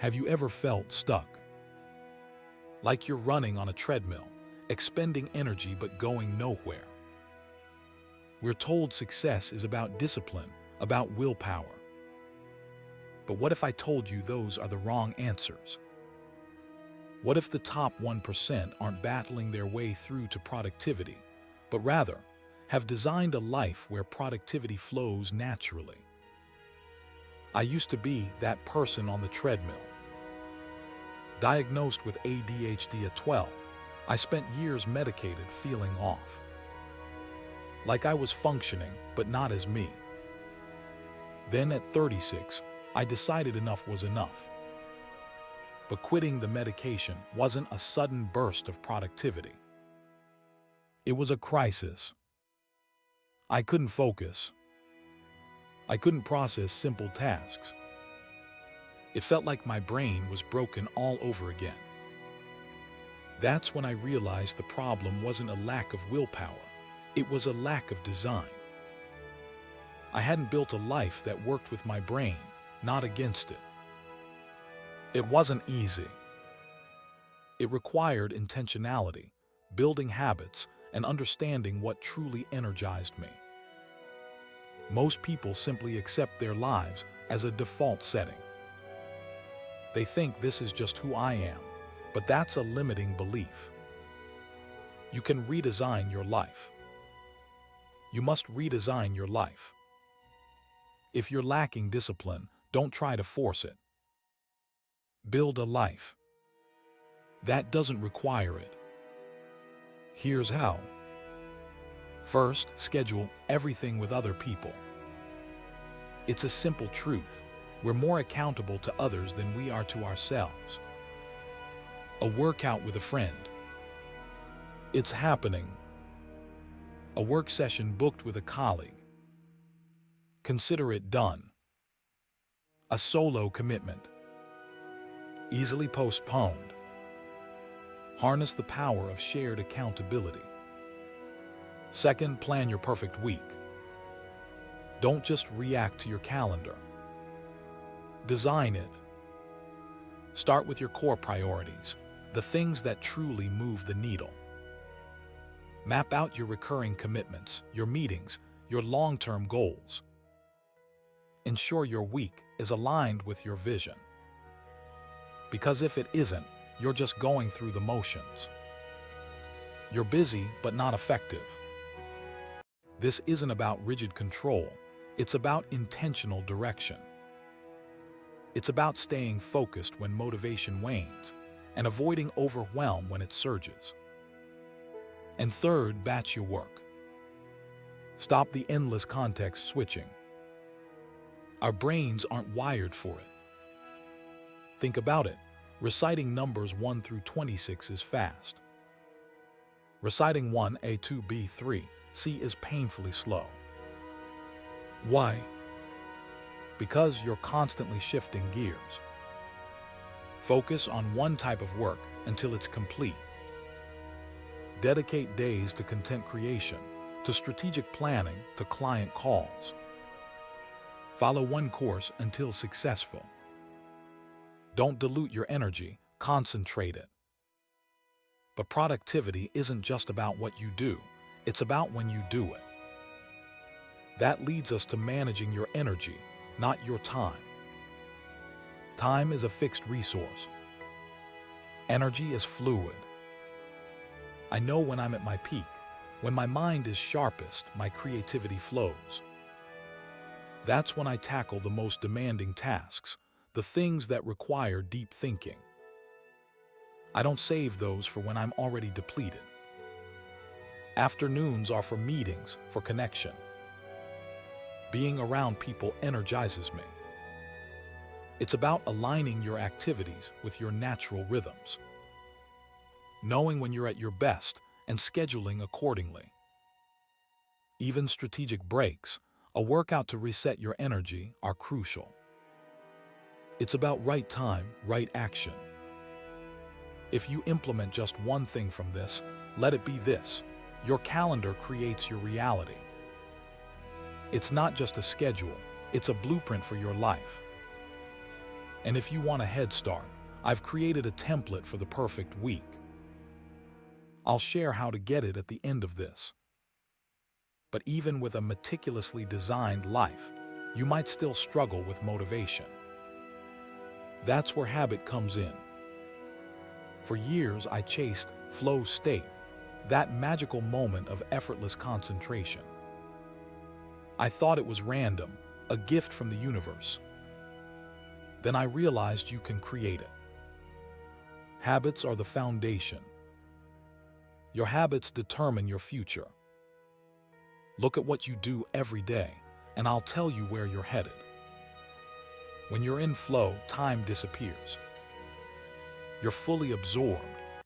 Have you ever felt stuck? Like you're running on a treadmill, expending energy but going nowhere. We're told success is about discipline, about willpower. But what if I told you those are the wrong answers? What if the top 1% aren't battling their way through to productivity, but rather have designed a life where productivity flows naturally? I used to be that person on the treadmill. Diagnosed with ADHD at 12, I spent years medicated, feeling off. Like I was functioning, but not as me. Then at 36, I decided enough was enough. But quitting the medication wasn't a sudden burst of productivity. It was a crisis. I couldn't focus. I couldn't process simple tasks. It felt like my brain was broken all over again. That's when I realized the problem wasn't a lack of willpower. It was a lack of design. I hadn't built a life that worked with my brain, not against it. It wasn't easy. It required intentionality, building habits, and understanding what truly energized me. Most people simply accept their lives as a default setting. They think this is just who I am, but that's a limiting belief. You can redesign your life. You must redesign your life. If you're lacking discipline, don't try to force it. Build a life that doesn't require it. Here's how. First, schedule everything with other people. It's a simple truth. We're more accountable to others than we are to ourselves. A workout with a friend. It's happening. A work session booked with a colleague. Consider it done. A solo commitment. Easily postponed. Harness the power of shared accountability. Second, plan your perfect week. Don't just react to your calendar. Design it. Start with your core priorities, the things that truly move the needle. Map out your recurring commitments, your meetings, your long-term goals. Ensure your week is aligned with your vision. Because if it isn't, you're just going through the motions. You're busy but not effective. This isn't about rigid control, it's about intentional direction. It's about staying focused when motivation wanes and avoiding overwhelm when it surges. And third, batch your work. Stop the endless context switching. Our brains aren't wired for it. Think about it. Reciting numbers 1 through 26 is fast. Reciting 1A, 2B, 3C is painfully slow. Why? Because you're constantly shifting gears. Focus on one type of work until it's complete. Dedicate days to content creation, to strategic planning, to client calls. Follow one course until successful. Don't dilute your energy, concentrate it. But productivity isn't just about what you do, it's about when you do it. That leads us to managing your energy, not your time. Time is a fixed resource. Energy is fluid. I know when I'm at my peak, when my mind is sharpest, my creativity flows. That's when I tackle the most demanding tasks, the things that require deep thinking. I don't save those for when I'm already depleted. Afternoons are for meetings, for connection. Being around people energizes me. It's about aligning your activities with your natural rhythms. Knowing when you're at your best and scheduling accordingly. Even strategic breaks, a workout to reset your energy, are crucial. It's about right time, right action. If you implement just one thing from this, let it be this: your calendar creates your reality. It's not just a schedule, it's a blueprint for your life. And if you want a head start, I've created a template for the perfect week. I'll share how to get it at the end of this. But even with a meticulously designed life, you might still struggle with motivation. That's where habit comes in. For years, I chased flow state, that magical moment of effortless concentration. I thought it was random, a gift from the universe. Then I realized you can create it. Habits are the foundation. Your habits determine your future. Look at what you do every day, and I'll tell you where you're headed. When you're in flow, time disappears. You're fully absorbed,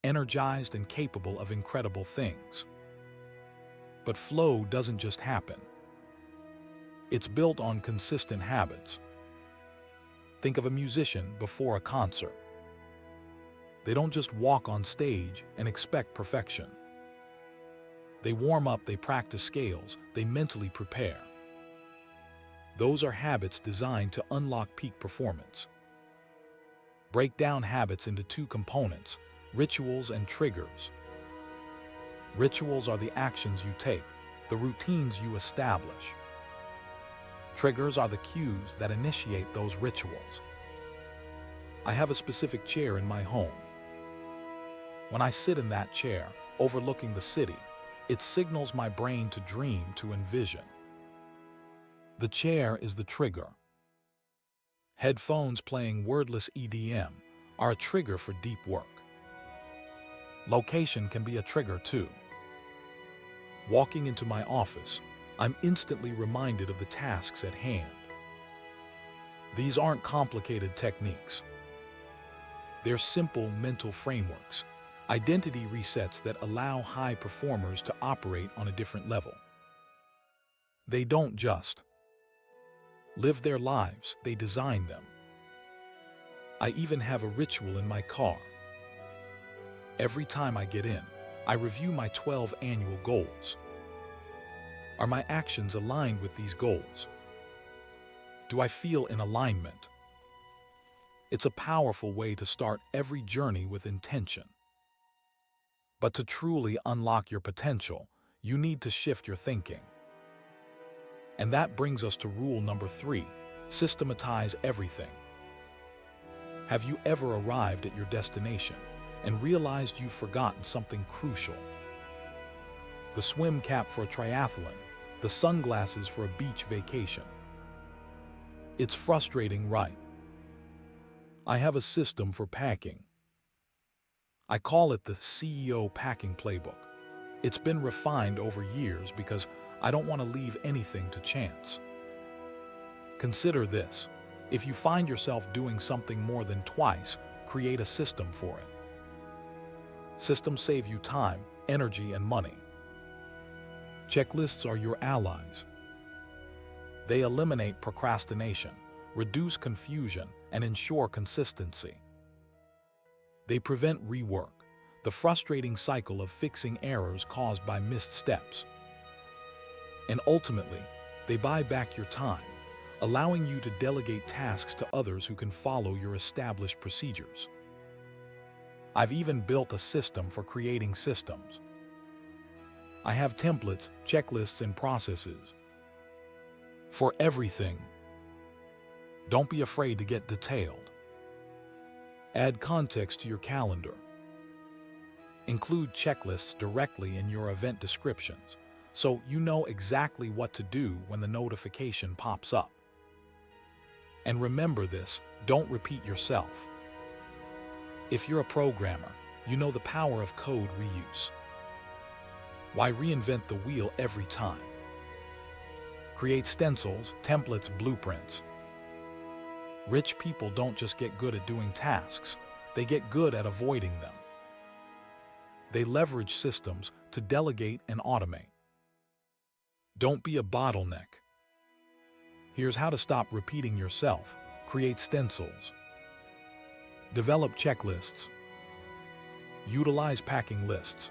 energized, and capable of incredible things. But flow doesn't just happen. It's built on consistent habits. Think of a musician before a concert. They don't just walk on stage and expect perfection. They warm up, they practice scales, they mentally prepare. Those are habits designed to unlock peak performance. Break down habits into two components: rituals and triggers. Rituals are the actions you take, the routines you establish. Triggers are the cues that initiate those rituals. I have a specific chair in my home. When I sit in that chair, overlooking the city, it signals my brain to dream, to envision. The chair is the trigger. Headphones playing wordless EDM are a trigger for deep work. Location can be a trigger too. Walking into my office, I'm instantly reminded of the tasks at hand. These aren't complicated techniques. They're simple mental frameworks, identity resets that allow high performers to operate on a different level. They don't just live their lives, they design them. I even have a ritual in my car. Every time I get in, I review my 12 annual goals. Are my actions aligned with these goals? Do I feel in alignment? It's a powerful way to start every journey with intention. But to truly unlock your potential, you need to shift your thinking. And that brings us to rule number 3, systematize everything. Have you ever arrived at your destination and realized you've forgotten something crucial? The swim cap for a triathlon, the sunglasses for a beach vacation. It's frustrating, right? I have a system for packing. I call it the CEO packing playbook. It's been refined over years because I don't want to leave anything to chance. Consider this. If you find yourself doing something more than twice, create a system for it. Systems save you time, energy, and money. Checklists are your allies. They eliminate procrastination, reduce confusion, and ensure consistency. They prevent rework, the frustrating cycle of fixing errors caused by missed steps. And ultimately, they buy back your time, allowing you to delegate tasks to others who can follow your established procedures. I've even built a system for creating systems. I have templates, checklists, and processes for everything. Don't be afraid to get detailed. Add context to your calendar. Include checklists directly in your event descriptions, so you know exactly what to do when the notification pops up. And remember this, don't repeat yourself. If you're a programmer, you know the power of code reuse. Why reinvent the wheel every time? Create stencils, templates, blueprints. Rich people don't just get good at doing tasks, they get good at avoiding them. They leverage systems to delegate and automate. Don't be a bottleneck. Here's how to stop repeating yourself. Create stencils. Develop checklists. Utilize packing lists.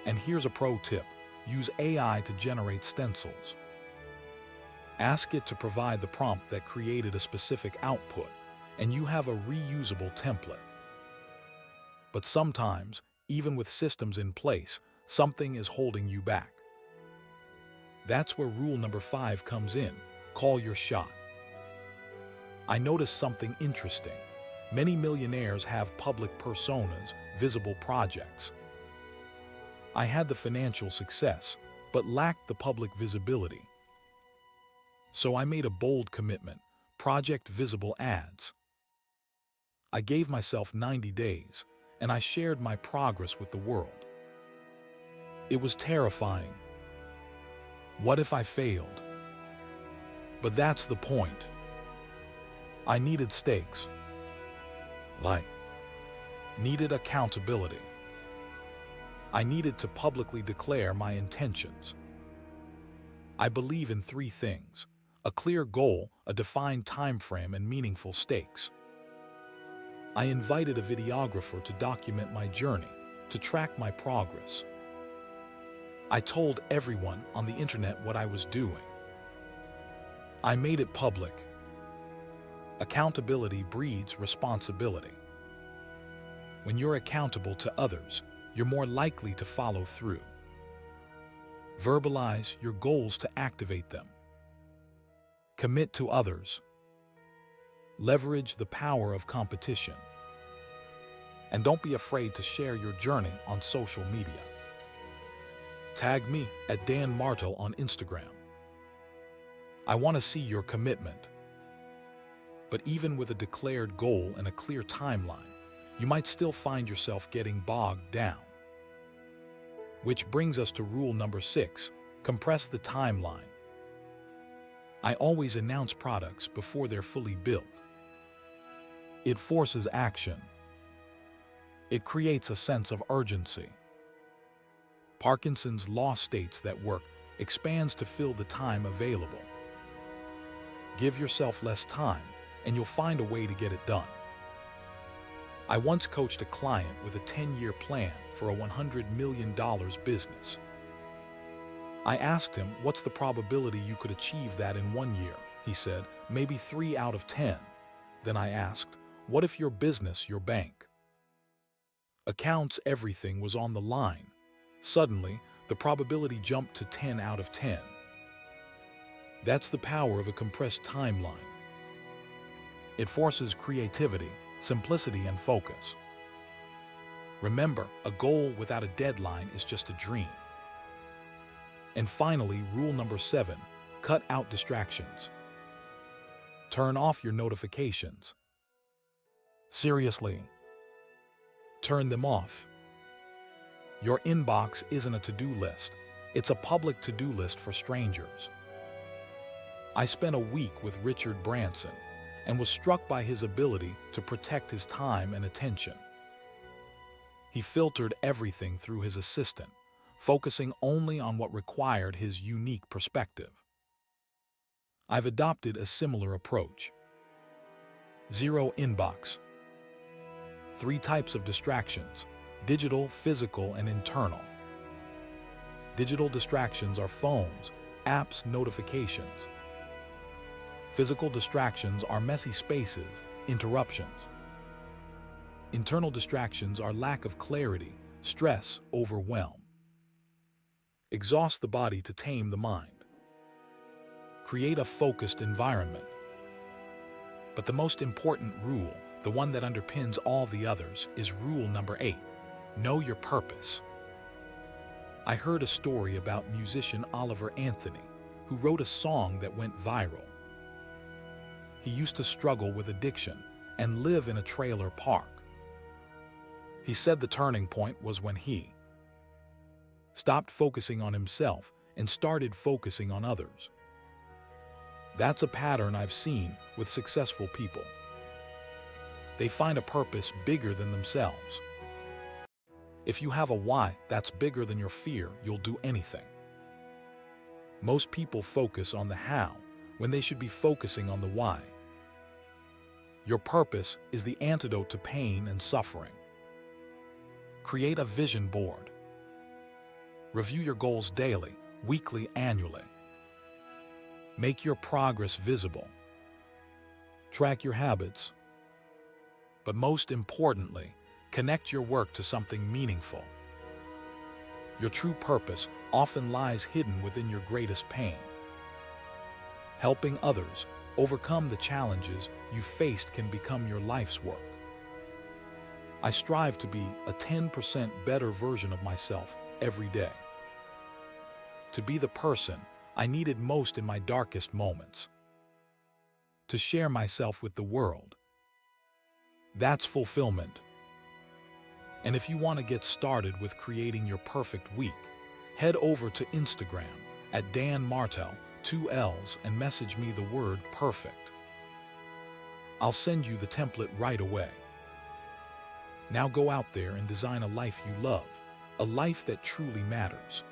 And here's a pro tip. Use AI to generate stencils. Ask it to provide the prompt that created a specific output, and you have a reusable template. But sometimes, even with systems in place, something is holding you back. That's where rule number 5 comes in. Call your shot. I noticed something interesting. Many millionaires have public personas, visible projects. I had the financial success, but lacked the public visibility. So I made a bold commitment: Project Visible Ads. I gave myself 90 days, and I shared my progress with the world. It was terrifying. What if I failed? But that's the point. I needed stakes. Needed accountability. I needed to publicly declare my intentions. I believe in 3 things: a clear goal, a defined time frame, and meaningful stakes. I invited a videographer to document my journey, to track my progress. I told everyone on the internet what I was doing. I made it public. Accountability breeds responsibility. When you're accountable to others, you're more likely to follow through. Verbalize your goals to activate them. Commit to others. Leverage the power of competition. And don't be afraid to share your journey on social media. Tag me at Dan Martel on Instagram. I want to see your commitment. But even with a declared goal and a clear timeline, you might still find yourself getting bogged down. Which brings us to rule number 6, compress the timeline. I always announce products before they're fully built. It forces action. It creates a sense of urgency. Parkinson's law states that work expands to fill the time available. Give yourself less time, and you'll find a way to get it done. I once coached a client with a 10-year plan for a $100 million business. I asked him, what's the probability you could achieve that in 1 year? He said, maybe 3 out of 10. Then I asked, what if your business, your bank, accounts, everything was on the line? Suddenly, the probability jumped to 10 out of 10. That's the power of a compressed timeline. It forces creativity, simplicity, and focus. Remember, a goal without a deadline is just a dream. And finally, rule number 7, cut out distractions. Turn off your notifications. Seriously, turn them off. Your inbox isn't a to-do list. It's a public to-do list for strangers. I spent a week with Richard Branson and was struck by his ability to protect his time and attention. He filtered everything through his assistant, focusing only on what required his unique perspective. I've adopted a similar approach. 0 inbox. 3 types of distractions: digital, physical, and internal. Digital distractions are phones, apps, notifications. Physical distractions are messy spaces, interruptions. Internal distractions are lack of clarity, stress, overwhelm. Exhaust the body to tame the mind. Create a focused environment. But the most important rule, the one that underpins all the others, is rule number 8. Know your purpose. I heard a story about musician Oliver Anthony, who wrote a song that went viral. He used to struggle with addiction and live in a trailer park. He said the turning point was when he stopped focusing on himself and started focusing on others. That's a pattern I've seen with successful people. They find a purpose bigger than themselves. If you have a why that's bigger than your fear, you'll do anything. Most people focus on the how when they should be focusing on the why. Your purpose is the antidote to pain and suffering. Create a vision board. Review your goals daily, weekly, annually. Make your progress visible. Track your habits. But most importantly, connect your work to something meaningful. Your true purpose often lies hidden within your greatest pain. Helping others overcome the challenges you faced can become your life's work. I strive to be a 10% better version of myself every day. To be the person I needed most in my darkest moments. To share myself with the world. That's fulfillment. And if you want to get started with creating your perfect week, head over to Instagram at Dan Martel, 2 L's, and message me the word perfect. I'll send you the template right away. Now go out there and design a life you love, a life that truly matters.